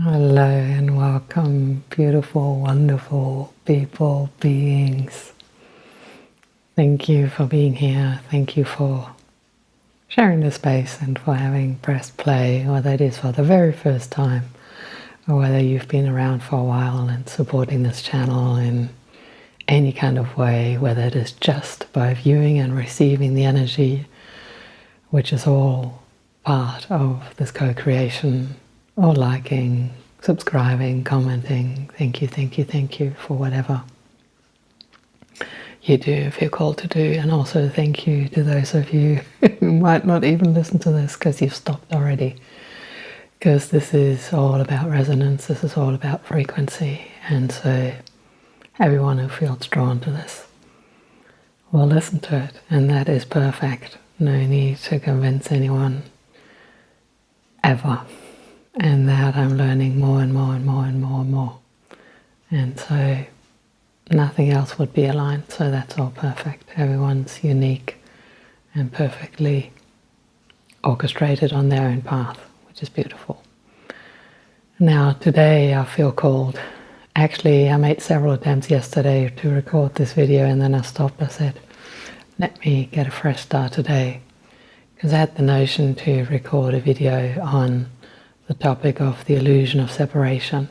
Hello and welcome, beautiful, wonderful people, beings. Thank you for being here. Thank you for sharing the space and for having pressed play, whether it is for the very first time or whether you've been around for a while and supporting this channel in any kind of way, whether it is just by viewing and receiving the energy, which is all part of this co-creation, or liking, subscribing, commenting. Thank you, thank you, thank you for whatever you do, feel called to do. And also thank you to those of you who might not even listen to this because you've stopped already. Because this is all about resonance, this is all about frequency. And so everyone who feels drawn to this will listen to it. And that is perfect. No need to convince anyone ever. And that I'm learning more and more and more and more and more. And so nothing else would be aligned, so that's all perfect. Everyone's unique and perfectly orchestrated on their own path, which is beautiful. Now today I feel called. Actually, I made several attempts yesterday to record this video and then I stopped. I said, let me get a fresh start today. Because I had the notion to record a video on the topic of the illusion of separation.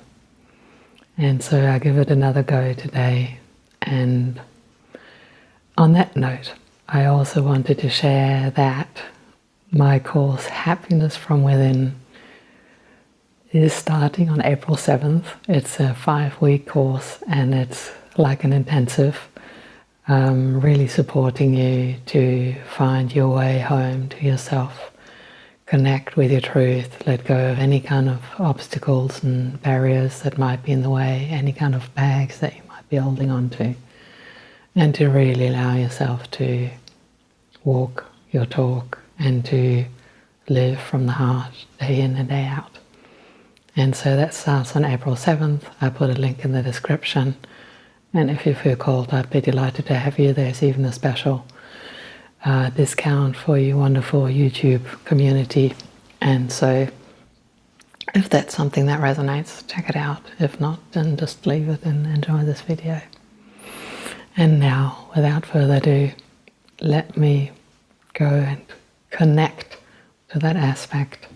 And so I give it another go today. And on that note, I also wanted to share that my course Happiness from Within is starting on April 7th. It's a 5-week course and it's like an intensive, really supporting you to find your way home to yourself. Connect with your truth, let go of any kind of obstacles and barriers that might be in the way, any kind of bags that you might be holding on to, and to really allow yourself to walk your talk and to live from the heart day in and day out. And so that starts on April 7th. I put a link in the description, and if you feel called, I'd be delighted to have you. There's even a special discount for you wonderful YouTube community. And so if that's something that resonates, check it out. If not, then just leave it and enjoy this video. And now, without further ado, let me go and connect to that aspect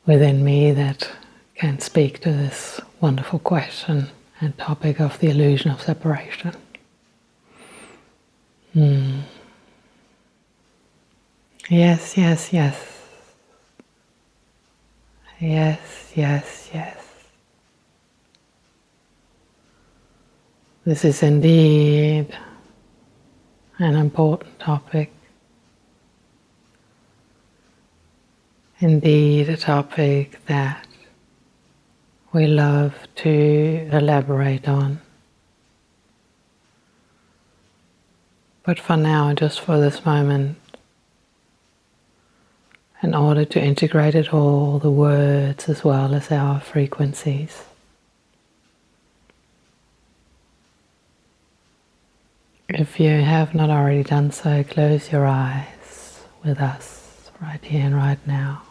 within me that can speak to this wonderful question and topic of the illusion of separation. Yes, yes, yes. Yes, yes, yes. This is indeed an important topic. Indeed a topic that we love to elaborate on. But for now, just for this moment, in order to integrate it all, the words as well as our frequencies. If you have not already done so, close your eyes with us right here and right now.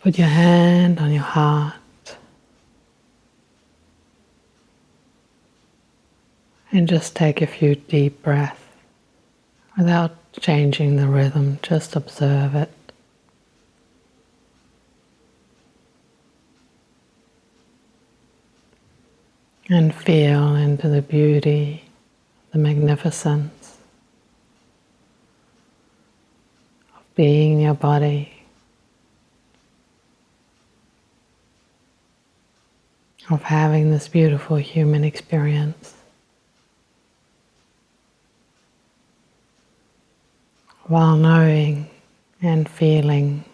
Put your hand on your heart and just take a few deep breaths without changing the rhythm, just observe it. And feel into the beauty, the magnificence of being in your body, of having this beautiful human experience, while knowing and feeling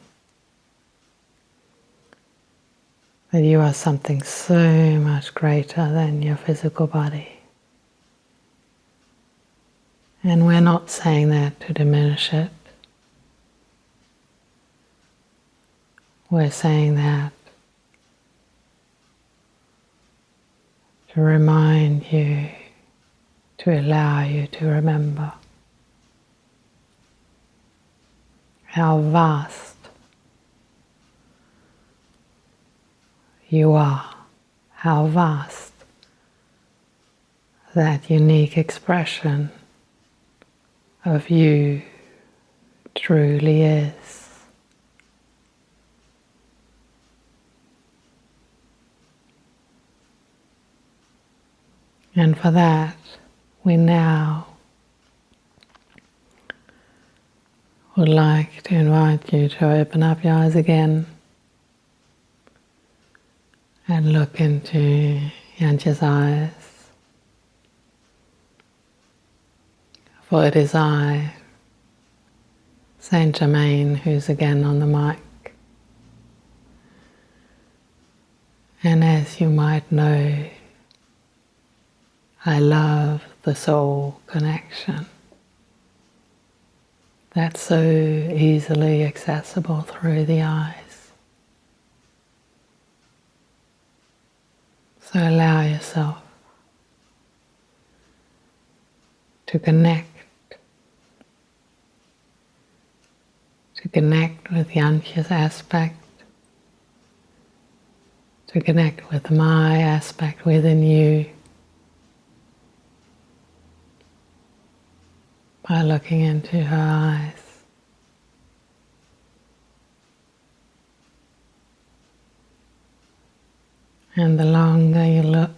that you are something so much greater than your physical body. And we're not saying that to diminish it. We're saying that to remind you, to allow you to remember how vast you are, how vast that unique expression of you truly is. And for that, we now would like to invite you to open up your eyes again and look into Jantje's eyes. For it is I, Saint Germain, who's again on the mic. And as you might know, I love the soul connection. That's so easily accessible through the eyes. So allow yourself to connect with Jantje's aspect, to connect with my aspect within you by looking into her eyes. And the longer you look,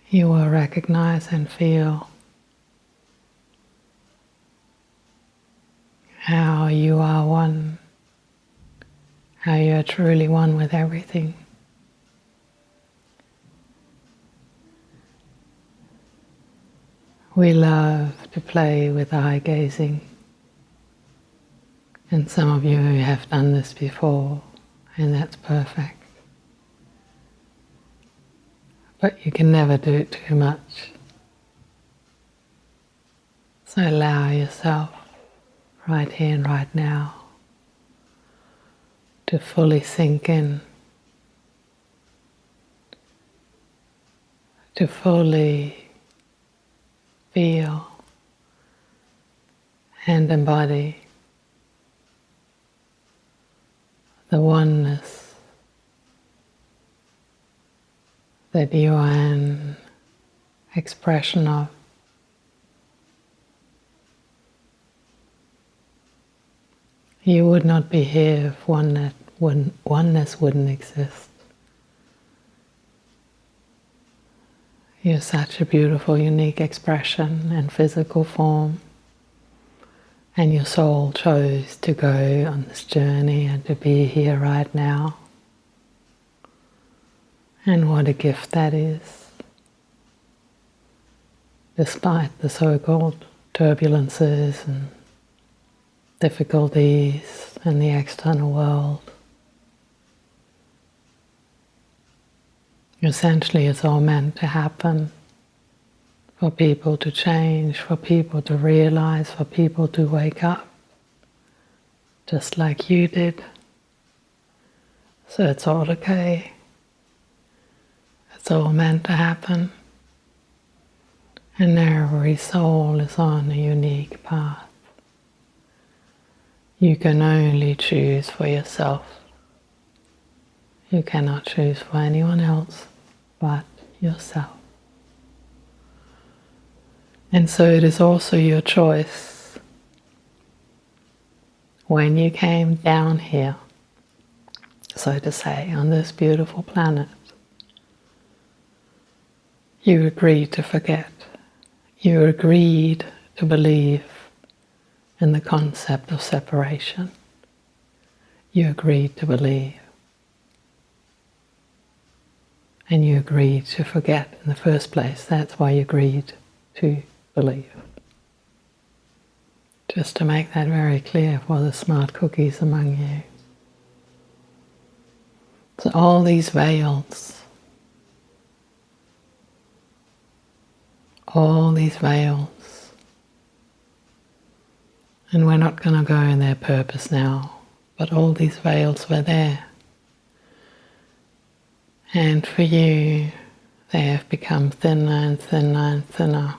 you will recognize and feel how you are one, how you are truly one with everything. We love to play with eye gazing, and some of you have done this before, and that's perfect. But you can never do it too much. So allow yourself right here and right now to fully sink in, to fully feel and embody the oneness that you are an expression of. You would not be here if oneness wouldn't exist. You're such a beautiful, unique expression and physical form, and your soul chose to go on this journey and to be here right now. And what a gift that is. Despite the so-called turbulences and difficulties in the external world, essentially it's all meant to happen for people to change, for people to realize, for people to wake up, just like you did. So it's all okay. It's all meant to happen. And every soul is on a unique path. You can only choose for yourself. You cannot choose for anyone else but yourself. And so it is also your choice. When you came down here, so to say, on this beautiful planet, you agreed to forget. You agreed to believe in the concept of separation. You agreed to believe. And you agreed to forget in the first place. That's why you agreed to believe. Just to make that very clear for the smart cookies among you. So all these veils, and we're not going to go in their purpose now, but all these veils were there. And for you, they have become thinner and thinner and thinner.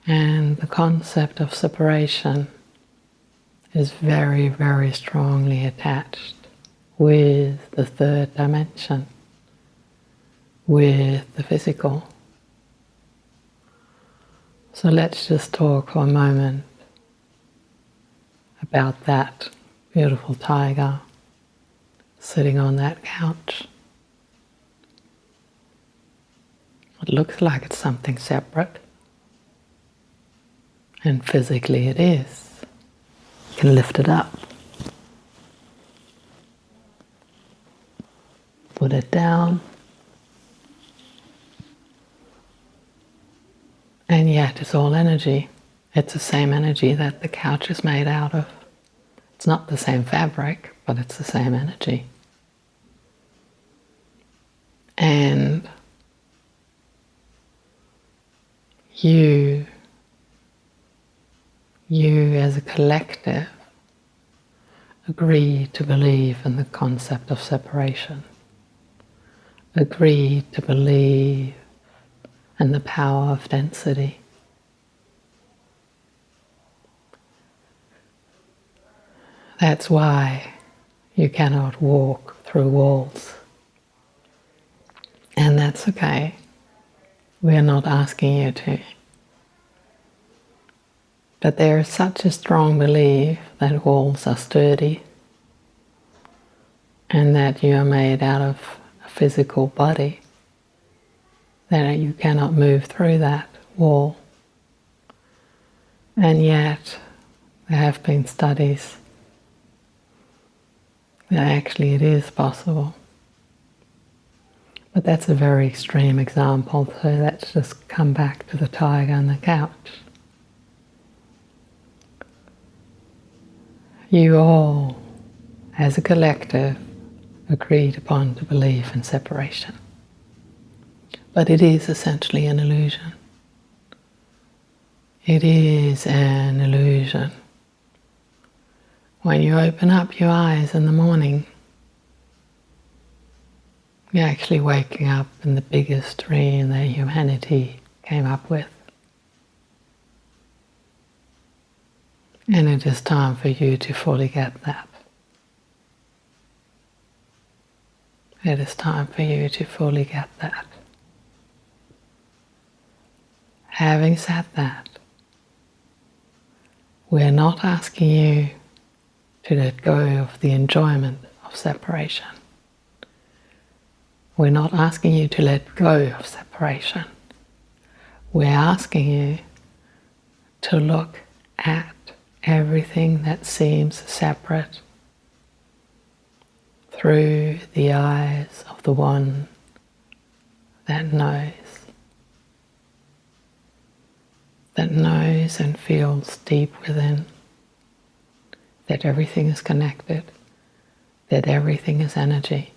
And the concept of separation is very, very strongly attached with the third dimension, with the physical. So let's just talk for a moment about that beautiful tiger sitting on that couch. It looks like it's something separate, and physically it is. You can lift it up, put it down, and yet it's all energy. It's the same energy that the couch is made out of. It's not the same fabric, but it's the same energy. And you as a collective agree to believe in the concept of separation. Agree to believe in the power of density. That's why you cannot walk through walls. And that's okay. We're not asking you to. But there is such a strong belief that walls are sturdy and that you are made out of a physical body, that you cannot move through that wall. And yet there have been studies that actually it is possible. But that's a very extreme example, so let's just come back to the tiger and the couch. You all, as a collective, agreed upon to believe in separation. But it is essentially an illusion. It is an illusion. When you open up your eyes in the morning, you're actually waking up in the biggest dream that humanity came up with. And it is time for you to fully get that. It is time for you to fully get that. Having said that, we're not asking you to let go of the enjoyment of separation. We're not asking you to let go of separation. We're asking you to look at everything that seems separate through the eyes of the one that knows and feels deep within that everything is connected, that everything is energy.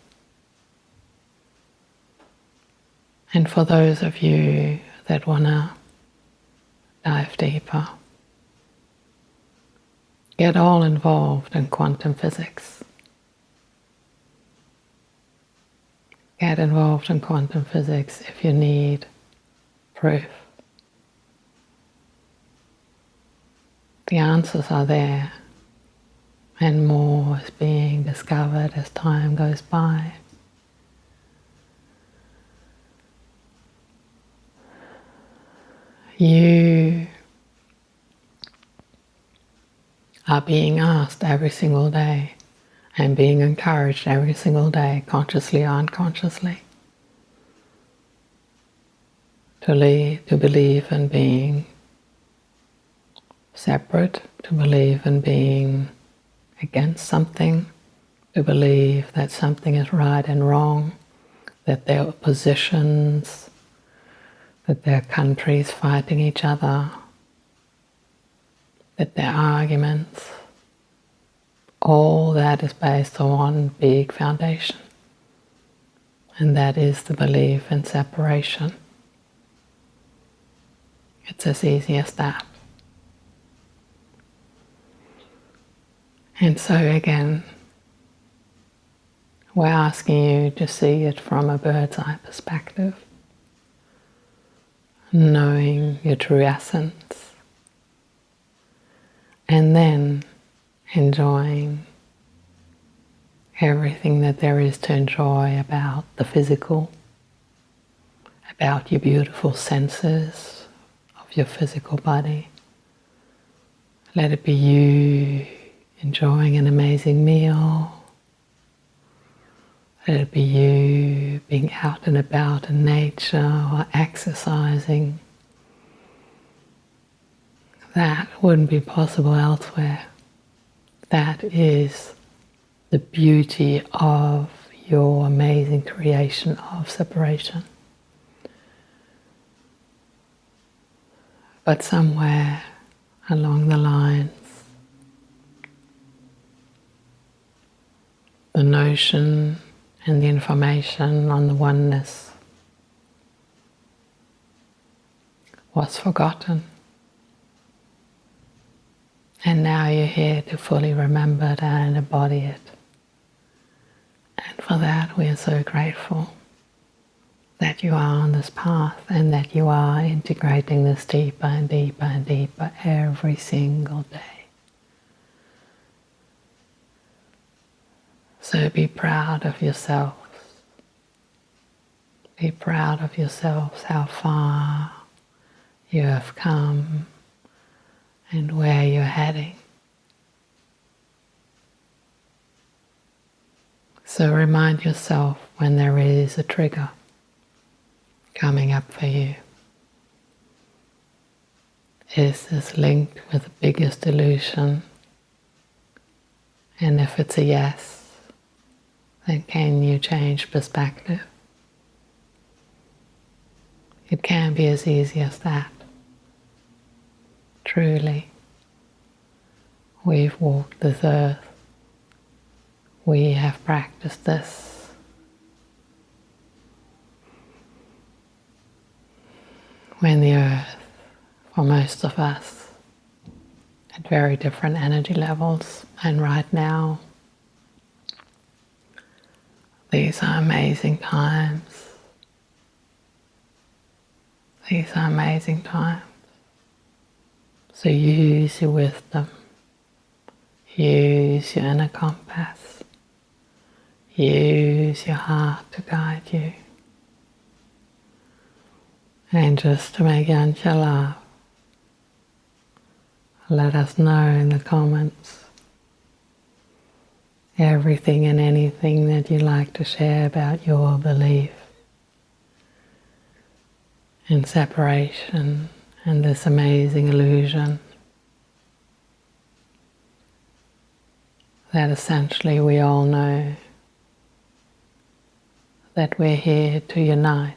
And for those of you that want to dive deeper, get all involved in quantum physics. Get involved in quantum physics if you need proof. The answers are there, and more is being discovered as time goes by. You are being asked every single day and being encouraged every single day, consciously or unconsciously, to believe in being separate, to believe in being against something, to believe that something is right and wrong, that there are positions, that there are countries fighting each other, that there are arguments. All that is based on one big foundation, and that is the belief in separation. It's as easy as that. And so again, we're asking you to see it from a bird's eye perspective, knowing your true essence, and then enjoying everything that there is to enjoy about the physical, about your beautiful senses of your physical body. Let it be you enjoying an amazing meal. Let it be you being out and about in nature or exercising. That wouldn't be possible elsewhere. That is the beauty of your amazing creation of separation. But somewhere along the lines, the notion and the information on the oneness was forgotten. And now you're here to fully remember it and embody it. And for that we are so grateful that you are on this path and that you are integrating this deeper and deeper and deeper every single day. So be proud of yourselves. Be proud of yourselves, how far you have come and where you're heading. So remind yourself when there is a trigger coming up for you. Is this linked with the biggest illusion? And if it's a yes, then can you change perspective? It can be as easy as that. Truly, we've walked this earth. We have practiced this. When the earth, for most of us, at very different energy levels, and right now, these are amazing times. These are amazing times. So use your wisdom, use your inner compass, use your heart to guide you. And just to make Jantje laugh, let us know in the comments everything and anything that you'd like to share about your belief in separation and this amazing illusion that essentially we all know that we're here to unite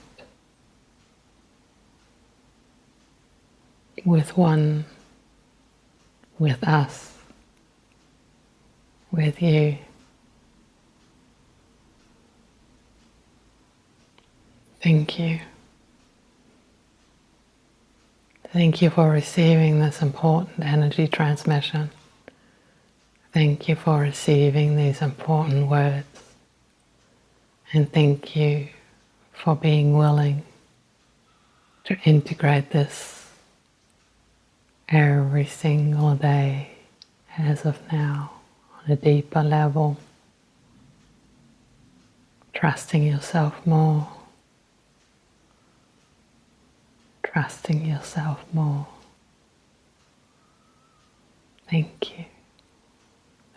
with one, with us, with you. Thank you. Thank you for receiving this important energy transmission. Thank you for receiving these important words. And thank you for being willing to integrate this every single day as of now on a deeper level. Trusting yourself more. Trusting yourself more. Thank you.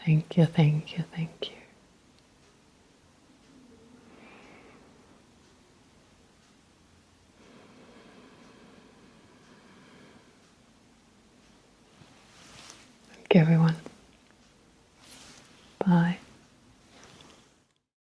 Thank you, thank you, thank you. Thank you, everyone. Bye.